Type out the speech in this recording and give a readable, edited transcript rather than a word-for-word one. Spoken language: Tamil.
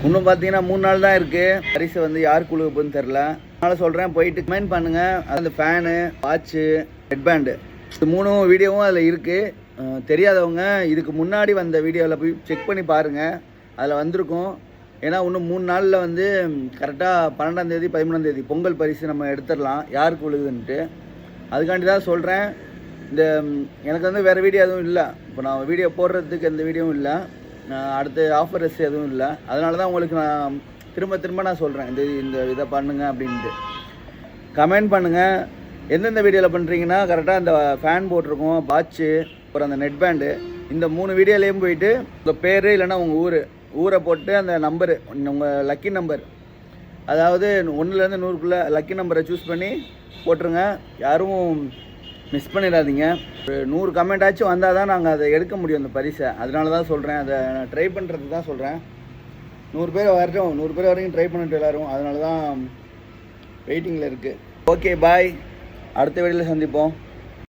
இன்னும் பார்த்தீங்கன்னா 3 நாள் தான் இருக்குது. பரிசு வந்து யார் குழுவுன்னு தெரில. அதனால் சொல்கிறேன், போயிட்டு கமெண்ட் பண்ணுங்கள். அந்த ஃபேனு, வாட்சு, ஹெட்பேண்டு இது 3 வீடியோவும் அதில் இருக்குது. தெரியாதவங்க இதுக்கு முன்னாடி வந்த வீடியோவில் போய் செக் பண்ணி பாருங்கள், அதில் வந்திருக்கும். ஏன்னா இன்னும் 3 நாளில் வந்து கரெக்டாக 12ஆம் தேதி 13ஆம் தேதி பொங்கல் பரிசு நம்ம எடுத்துடலாம் யாருக்கு விழுகுதுன்ட்டு. அதுக்காண்டி தான் சொல்கிறேன். இந்த எனக்கு வந்து வேறு வீடியோ எதுவும் இல்லை. இப்போ நான் வீடியோ போடுறதுக்கு எந்த வீடியோவும் இல்லை. அடுத்து ஆஃபர்ஸ் எதுவும் இல்லை. அதனால தான் உங்களுக்கு நான் திரும்ப நான் சொல்கிறேன், இந்த இதை பண்ணுங்கள் அப்படின்ட்டு. கமெண்ட் பண்ணுங்கள். எந்தெந்த வீடியோவில் பண்ணுறீங்கன்னா கரெக்டாக அந்த ஃபேன் போட்டிருக்கோம், வாட்சு, அப்புறம் அந்த நெட் பேண்டு, இந்த 3 வீடியோலேயும் போயிட்டு உங்கள் பேர் இல்லைன்னா உங்கள் ஊரை போட்டு அந்த நம்பரு, உங்கள் லக்கி நம்பர், அதாவது 1லேருந்து 100க்குள்ளே லக்கி நம்பரை சூஸ் பண்ணி போட்டுருங்க. யாரும் மிஸ் பண்ணிடாதீங்க. ஒரு 100 கமெண்ட் ஆச்சும் வந்தால் தான் நாங்கள் அதை எடுக்க முடியும் அந்த பரிசை. அதனால தான் சொல்கிறேன், அதை நான் ட்ரை பண்ணுறதுக்கு தான் சொல்கிறேன். 100 பேர் வரட்டும், 100 பேர் வரைக்கும் ட்ரை பண்ணிட்டு எல்லோரும். அதனால தான் வெயிட்டிங்கில் இருக்குது. ஓகே, பாய். அடுத்த வீடியோவில் சந்திப்போம்.